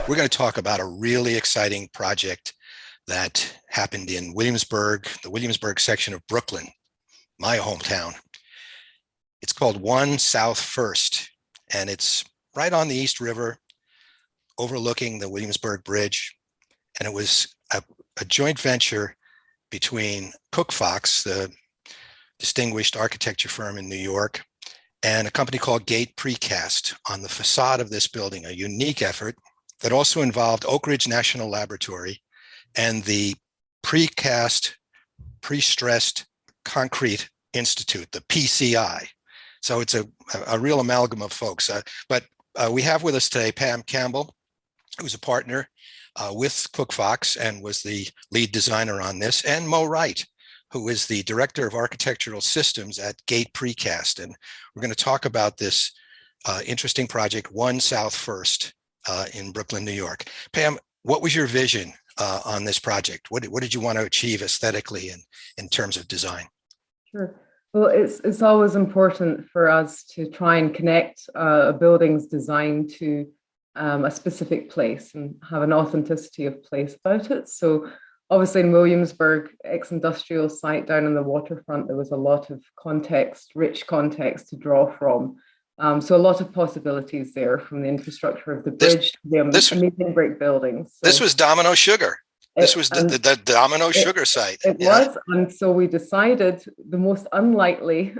We're going to talk about a really exciting project that happened in Williamsburg, the Williamsburg section of Brooklyn, my hometown. It's called One South First, and it's right on the East River, overlooking the Williamsburg Bridge. And it was a joint venture between COOKFOX, the distinguished architecture firm in New York, and a company called Gate Precast on the facade of this building, a unique effort that also involved Oak Ridge National Laboratory and the Precast Pre-Stressed Concrete Institute, the PCI. So it's a real amalgam of folks. But we have with us today Pam Campbell, who's a partner with COOKFOX and was the lead designer on this, and Wright, who is the director of architectural systems at Gate Precast. And we're going to talk about this interesting project, One South First, in Brooklyn, New York. Pam, what was your vision on this project? What did you want to achieve aesthetically and in terms of design? Sure. Well, it's always important for us to try and connect a building's design to a specific place and have an authenticity of place about it. So obviously in Williamsburg, ex-industrial site down on the waterfront, there was a lot of context, rich context to draw from. So a lot of possibilities there, from the infrastructure of the bridge to the amazing brick buildings. So this was Domino Sugar. This was the Domino Sugar site. It was, and so we decided the most unlikely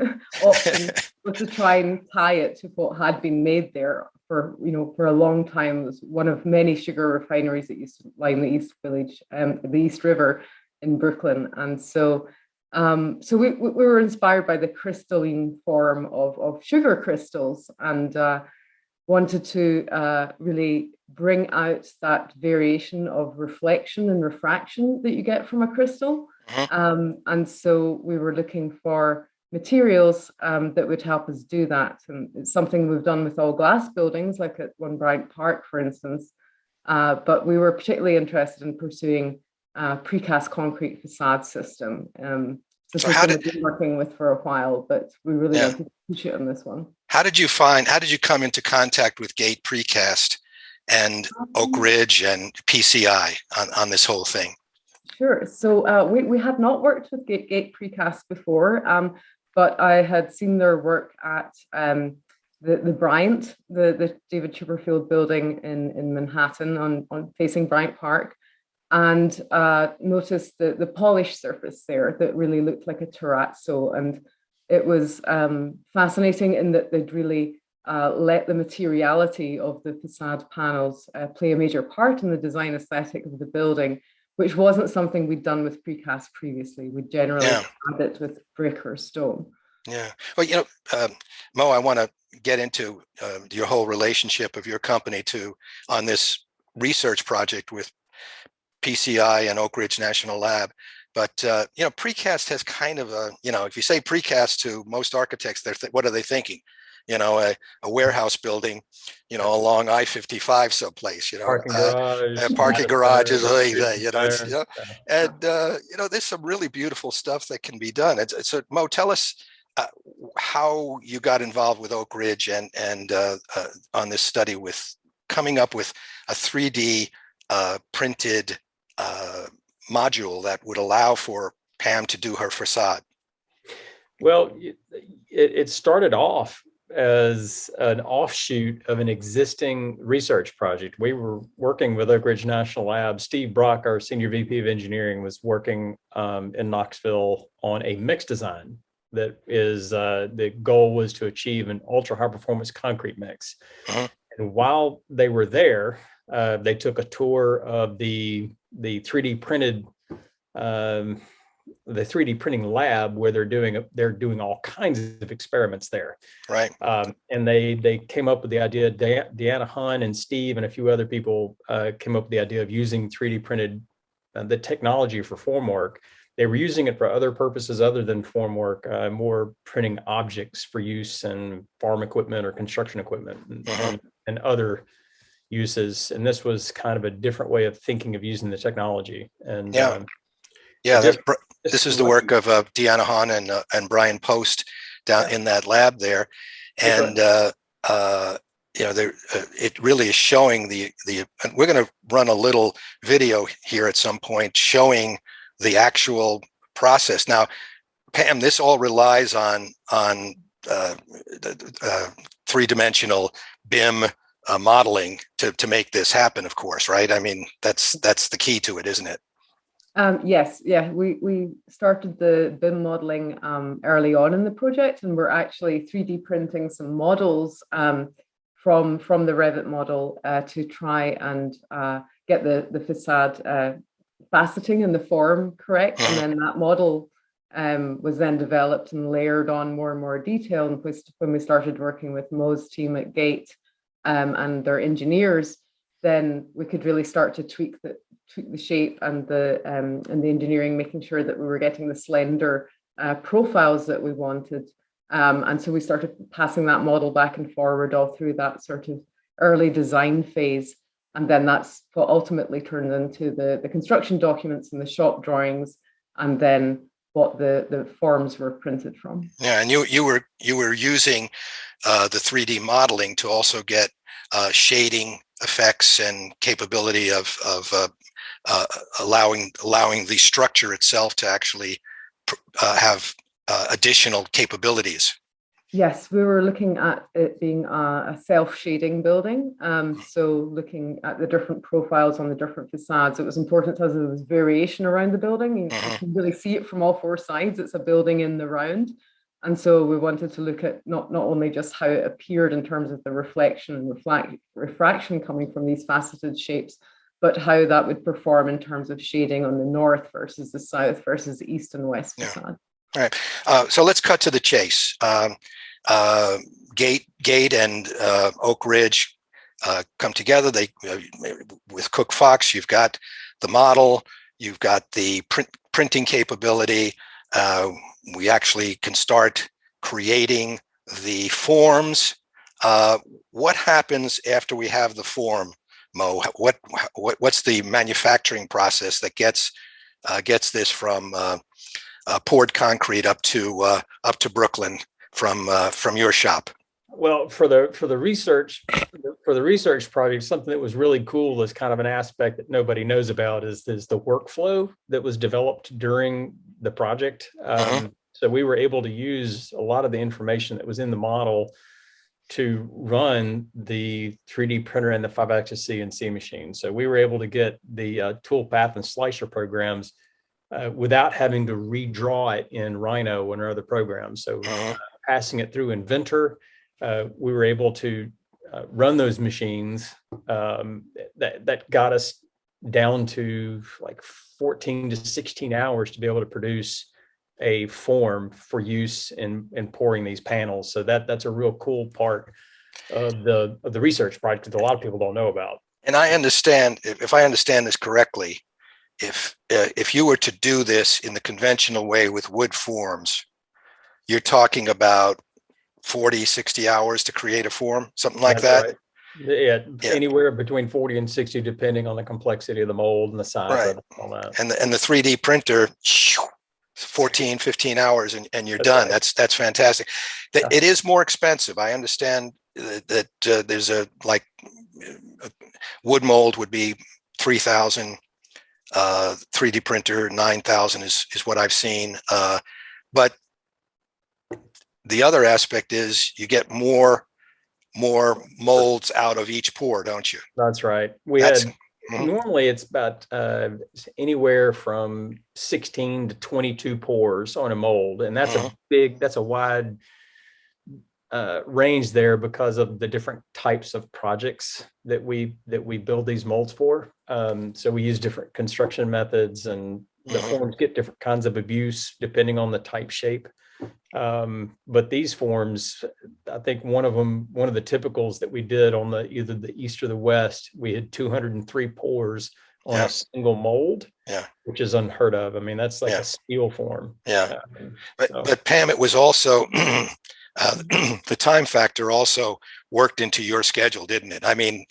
option was to try and tie it to what had been made there for a long time. It was one of many sugar refineries that used to line the East Village, the East River in Brooklyn, and so we were inspired by the crystalline form of sugar crystals, and wanted to really bring out that variation of reflection and refraction that you get from a crystal. And so we were looking for materials that would help us do that. And it's something we've done with all glass buildings, like at One Bryant Park, for instance. But we were particularly interested in pursuing precast concrete facade system. So we've been working with for a while, but we really wanted to push it on this one. How did you come into contact with Gate Precast and Oak Ridge and PCI on this whole thing? Sure. So we had not worked with Gate Precast before, but I had seen their work at the Bryant, the David Chipperfield building in Manhattan on facing Bryant Park, and noticed the polished surface there that really looked like a terrazzo. And it was fascinating in that they'd really let the materiality of the facade panels play a major part in the design aesthetic of the building, which wasn't something we'd done with precast previously. We generally had it with brick or stone. Yeah. Well, Mo, I want to get into your whole relationship of your company on this research project with PCI and Oak Ridge National Lab. But, precast has kind of if you say precast to most architects, what are they thinking? A warehouse building, along I-55 someplace, parking garages, and, there's some really beautiful stuff that can be done. So Mo, tell us how you got involved with Oak Ridge and on this study with coming up with a 3D printed module that would allow for Pam to do her facade. Well, it started off as an offshoot of an existing research project. We were working with Oak Ridge National Lab. Steve Brock, our senior VP of engineering, was working in Knoxville on a mix design that is the goal was to achieve an ultra high performance concrete mix. And while they were there, they took a tour of the 3D printed the 3D printing lab, where they're doing all kinds of experiments there. Right. And they came up with the idea. Deanna Hahn and Steve and a few other people came up with the idea of using 3D printed the technology for formwork. They were using it for other purposes other than formwork, more printing objects for use in farm equipment or construction equipment and other uses. And this was kind of a different way of thinking of using the technology. And this is the work of Deanna Hahn and Brian Post down in that lab there. And there, it really is showing and we're going to run a little video here at some point showing the actual process. Now, Pam, this all relies on three-dimensional BIM modeling to make this happen, of course, right? I mean, that's the key to it, isn't it? Yes, yeah, we started the BIM modeling early on in the project, and we're actually 3D printing some models from the Revit model to try and get the facade faceting and the form correct. And then that model was then developed and layered on more and more detail. And when we started working with Mo's team at Gate and their engineers, then we could really start to tweak the shape and the engineering, making sure that we were getting the slender profiles that we wanted. And so we started passing that model back and forward all through that sort of early design phase. And then that's what ultimately turned into the construction documents and the shop drawings, and then what the forms were printed from. Yeah, and you were using the 3D modeling to also get shading effects and capability of allowing the structure itself to actually have additional capabilities. Yes, we were looking at it being a self-shading building. So looking at the different profiles on the different facades, it was important to us that there was variation around the building. You can really see it from all four sides. It's a building in the round. And so we wanted to look at not only just how it appeared in terms of the reflection and refraction coming from these faceted shapes, but how that would perform in terms of shading on the north versus the south versus the east and west facade. All right. So let's cut to the chase. Gate and Oak Ridge come together. They with COOKFOX, you've got the model, you've got the printing capability. We actually can start creating the forms. What happens after we have the form, Mo? What's the manufacturing process that gets this from poured concrete up to Brooklyn from your shop? Well, for the research project, something that was really cool is kind of an aspect that nobody knows about is the workflow that was developed during the project. So we were able to use a lot of the information that was in the model to run the 3D printer and the 5-axis CNC machine. So we were able to get the toolpath and slicer programs without having to redraw it in Rhino and other programs. So passing it through Inventor, we were able to run those machines that got us down to like 14 to 16 hours to be able to produce a form for use in pouring these panels. So that's a real cool part of the research project that a lot of people don't know about. And I understand, if I understand this correctly, if you were to do this in the conventional way with wood forms, you're talking about 40, 60 hours to create a form, something like that. Right. Yeah, anywhere between 40 and 60, depending on the complexity of the mold and the size of it, all that. And the 3D printer, 14, 15 hours and you're done. Right. That's fantastic. It is more expensive. I understand that there's a wood mold would be 3,000. 3D printer 9,000 is what I've seen. But the other aspect is you get more molds out of each pour, don't you? That's right. Normally it's about anywhere from 16 to 22 pours on a mold, and that's a wide range there because of the different types of projects that we build these molds for. So we use different construction methods, and the forms get different kinds of abuse depending on the type shape. But these forms, I think one of the typicals that we did on either the east or the west, we had 203 pours on a single mold, which is unheard of. I mean, that's like a steel form. But Pam, it was also the time factor also worked into your schedule, didn't it? I mean,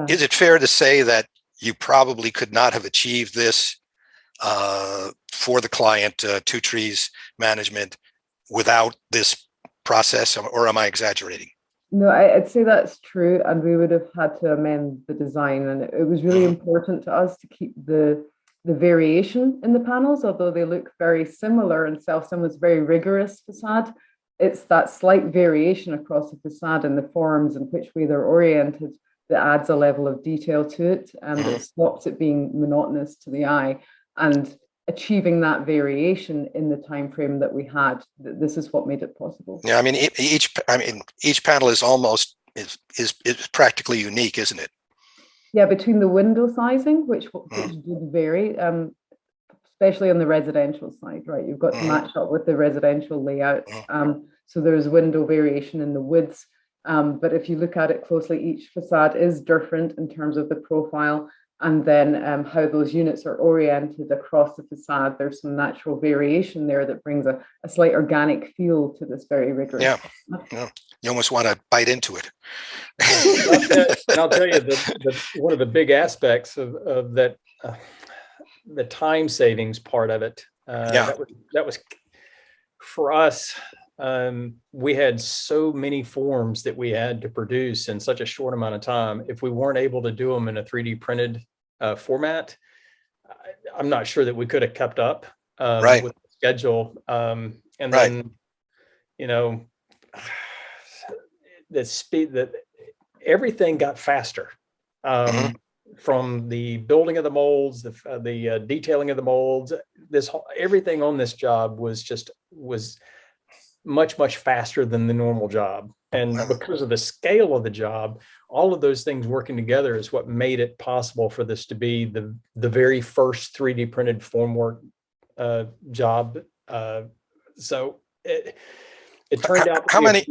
is it fair to say that you probably could not have achieved this for the client, Two Trees Management, without this process, or am I exaggerating? No, I'd say that's true, and we would have had to amend the design. And it was really important to us to keep the variation in the panels, although they look very similar, and Self-Sim was very rigorous facade. It's that slight variation across the facade and the forms in which way they're oriented that adds a level of detail to it, and it stops it being monotonous to the eye. And achieving that variation in the time frame that we had, this is what made it possible. Yeah, I mean, each panel is almost is practically unique, isn't it? Yeah, between the window sizing, which did vary, especially on the residential side, right? You've got to match up with the residential layouts. So there's window variation in the widths. But if you look at it closely, each facade is different in terms of the profile, and then how those units are oriented across the facade. There's some natural variation there that brings a slight organic feel to this very rigorous. Yeah. You almost want to bite into it. And I'll tell you that one of the big aspects of that, the time savings part of it, that was for us. We had so many forms that we had to produce in such a short amount of time. If we weren't able to do them in a 3D printed format, I'm not sure that we could have kept up with the schedule. And then, you know, the speed that everything got faster. From the building of the molds, the detailing of the molds, everything on this job was much faster than the normal job. And because of the scale of the job, all of those things working together is what made it possible for this to be the very first 3D printed formwork job. So it turned out. How many,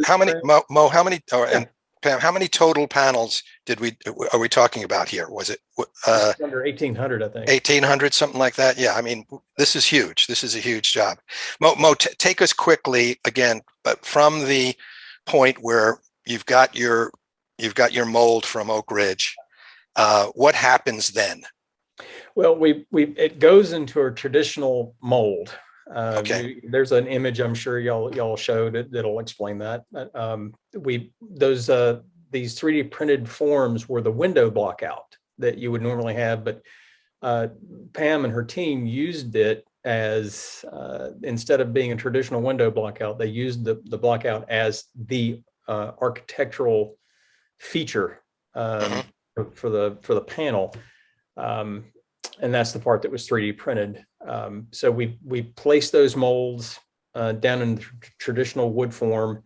Mo, and Pam, how many total panels are we talking about here? Was it under 1,800, I think. 1,800, something like that. Yeah, I mean, this is huge. This is a huge job. Mo, take us quickly again, but from the point where you've got your mold from Oak Ridge, what happens then? Well, it goes into a traditional mold. Okay. There's an image I'm sure y'all showed that'll explain that. These 3D printed forms were the window block out that you would normally have, but Pam and her team used it as instead of being a traditional window block out, they used the block out as the architectural feature for the panel. And that's the part that was 3D printed. So we placed those molds down in the traditional wood form,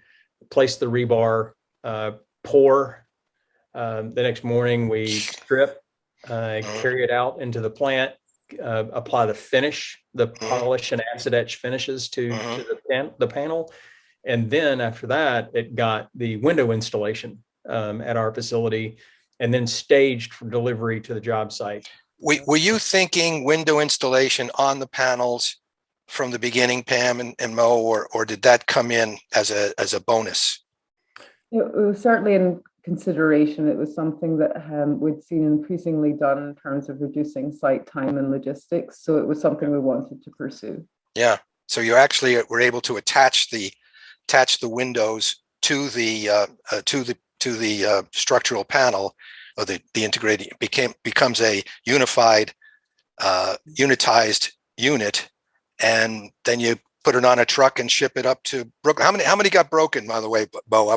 placed the rebar, pour. The next morning we strip, carry it out into the plant, apply the finish, the polish and acid etch finishes to the panel. And then after that, it got the window installation at our facility and then staged for delivery to the job site. Were you thinking window installation on the panels from the beginning, Pam and Mo, or did that come in as a bonus? It was certainly in consideration. It was something that we'd seen increasingly done in terms of reducing site time and logistics. So it was something we wanted to pursue. Yeah. So you actually were able to attach the windows to the structural panel, or the integrated becomes a unified, unitized unit, and then you put it on a truck and ship it up to Brooklyn. How many got broken, by the way, Bo? I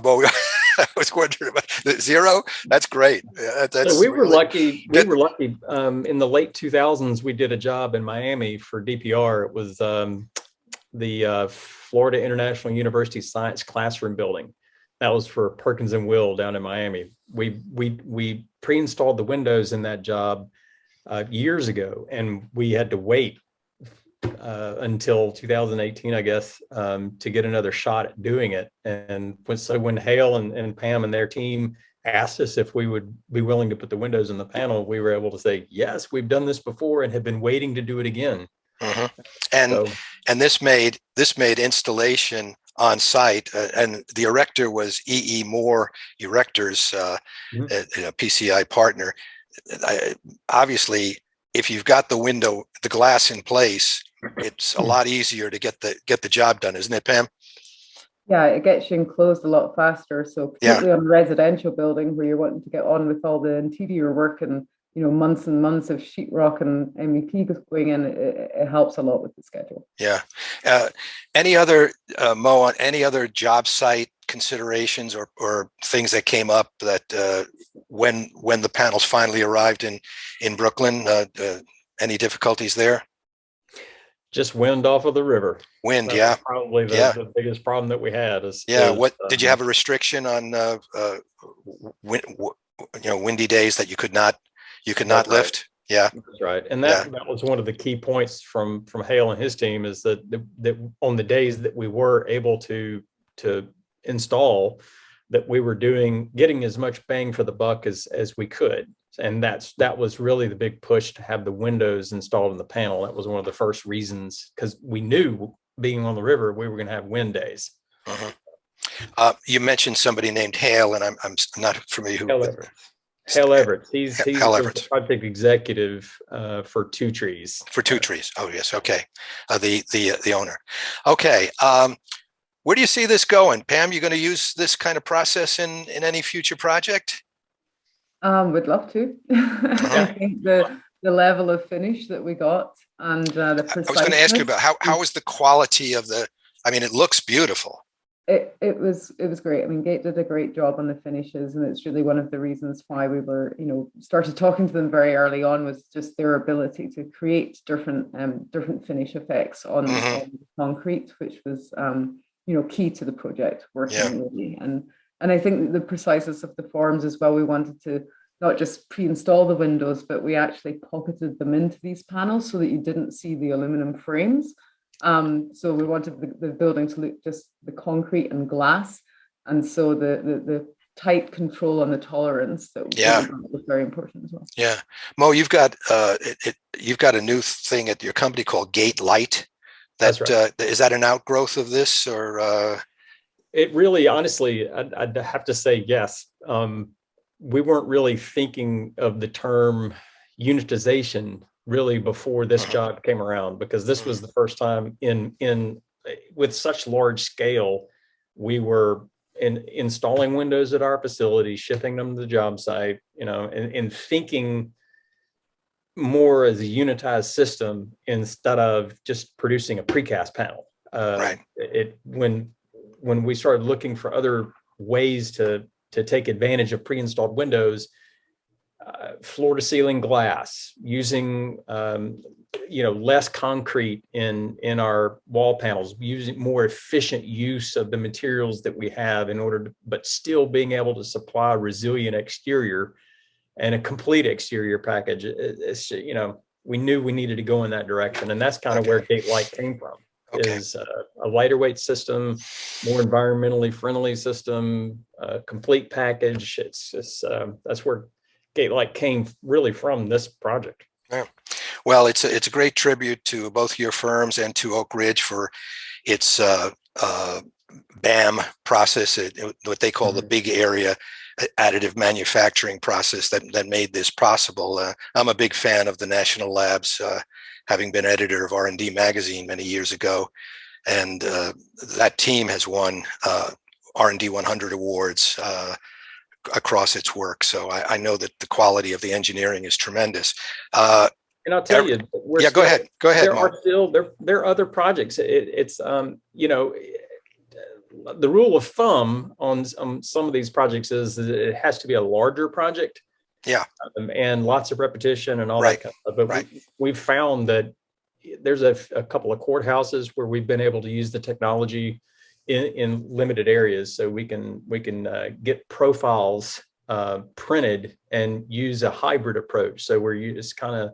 was wondering about 0. That's great. So we were lucky. We were lucky. In the late 2000s, we did a job in Miami for DPR. It was the Florida International University Science Classroom Building. That was for Perkins and Will down in Miami. We pre-installed the windows in that job years ago, and we had to wait until 2018, I guess, to get another shot at doing it. And when Hale and Pam and their team asked us if we would be willing to put the windows in the panel, we were able to say, yes, we've done this before and have been waiting to do it again. And this made installation on site, and the erector was E.E. Moore Erectors, a PCI partner. Obviously, if you've got the glass in place, it's a lot easier to get the job done, isn't it, Pam? Yeah, it gets you enclosed a lot faster. So Yeah. particularly on a residential building where you're wanting to get on with all the interior work and months and months of sheetrock and MEP going in, it helps a lot with the schedule. Yeah. Any other Mo, on any other job site considerations or things that came up that when the panels finally arrived in Brooklyn, any difficulties there? Just wind off of the river. Wind, That yeah. was probably the biggest problem that we had is What did you have a restriction on windy days that you could not That's right. lift? Yeah. That's right. And that was one of the key points from Hale and his team is that on the days that we were able to install, that we were getting as much bang for the buck as we could. And that was really the big push to have the windows installed in the panel. That was one of the first reasons, because we knew being on the river, we were going to have wind days. You mentioned somebody named Hale, and I'm not familiar who. Hale Everett. He's the project executive for Two Trees. For Two Trees. Oh yes. Okay. The owner. Okay. Where do you see this going, Pam? You going to use this kind of process in any future project? Would love to. I think the level of finish that we got and the preciseness. I was going to ask you about how was the quality of the. I mean, it looks beautiful. It was great. I mean, Gate did a great job on the finishes, and it's really one of the reasons why we were, started talking to them very early on, was just their ability to create different finish effects on concrete, which was key to the project working really. And I think the preciseness of the forms as well. We wanted to not just pre-install the windows, but we actually pocketed them into these panels so that you didn't see the aluminum frames. So we wanted the building to look just the concrete and glass, and so the tight control on the tolerance that was very important as well. Yeah, Mo, you've got a new thing at your company called Gate Light. That's right. Is that an outgrowth of this, or? It really, honestly, I'd have to say yes. We weren't really thinking of the term unitization really before this job came around, because this was the first time with such large scale, we were installing windows at our facility, shipping them to the job site, and thinking more as a unitized system instead of just producing a precast panel. Right. When we started looking for other ways to take advantage of pre-installed windows, floor to ceiling glass, using less concrete in our wall panels, using more efficient use of the materials that we have but still being able to supply a resilient exterior and a complete exterior package. We knew we needed to go in that direction, and that's kind of where Gate Light came from. Is a lighter weight system, more environmentally friendly system, complete package. That's where Gate Light came really from this project. Yeah. Well, it's a great tribute to both your firms and to Oak Ridge for its BAM process, what they call the big area additive manufacturing process that made this possible. I'm a big fan of the National Labs, having been editor of R&D magazine many years ago, and that team has won R&D 100 awards across its work. So I know that the quality of the engineering is tremendous. And I'll tell you, go ahead. There are other projects. It's the rule of thumb on some of these projects is that it has to be a larger project. Yeah. And lots of repetition and all that kind of stuff. But we've found that there's a couple of courthouses where we've been able to use the technology in limited areas, so we can get profiles printed and use a hybrid approach. So it's kind of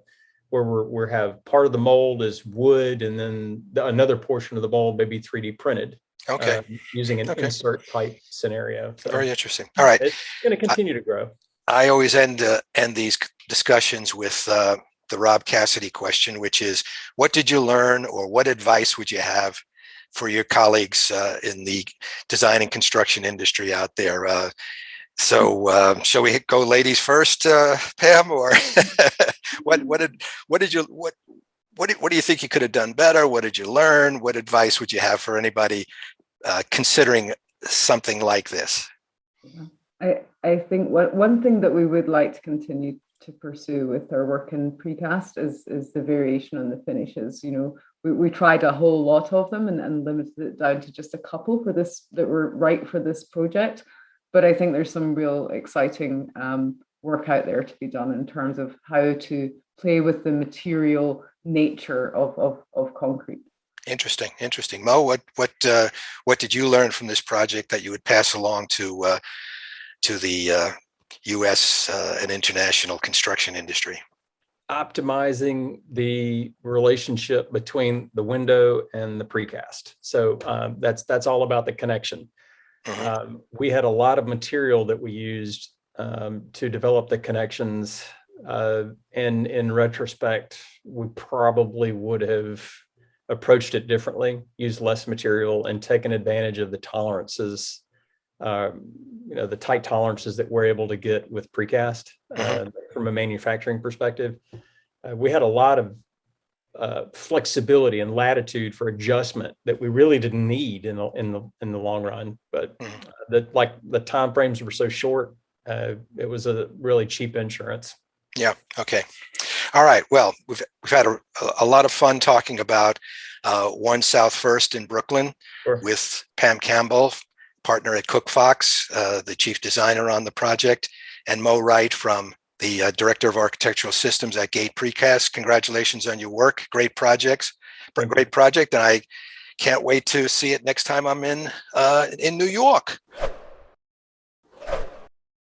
where we have part of the mold is wood, and then another portion of the mold may be 3D printed. Using an insert type scenario. So very interesting. All right, it's going to continue to grow. I always end these discussions with the Rob Cassidy question, which is, what did you learn, or what advice would you have for your colleagues in the design and construction industry out there? So shall we go ladies first, Pam, or what do you think you could have done better? What did you learn? What advice would you have for anybody considering something like this? I think one thing that we would like to continue to pursue with our work in precast is the variation on the finishes. You know, we tried a whole lot of them and limited it down to just a couple for this that were right for this project. But I think there's some real exciting work out there to be done in terms of how to play with the material nature of concrete. Interesting. Mo, what did you learn from this project that you would pass along to the U.S. and international construction industry? Optimizing the relationship between the window and the precast. So that's all about the connection. Mm-hmm. We had a lot of material that we used to develop the connections. And in retrospect, we probably would have approached it differently, used less material, and taken advantage of the tolerances, the tight tolerances that we're able to get with precast from a manufacturing perspective. We had a lot of flexibility and latitude for adjustment that we really didn't need in the long run. But the time frames were so short, it was a really cheap insurance. Yeah. Okay. All right. Well, we've had a lot of fun talking about 1 South First in Brooklyn. Sure. With Pam Campbell, partner at COOKFOX, the chief designer on the project, and Mo Wright from the director of architectural systems at Gate Precast. Congratulations on your work. Great project, and I can't wait to see it next time I'm in New York.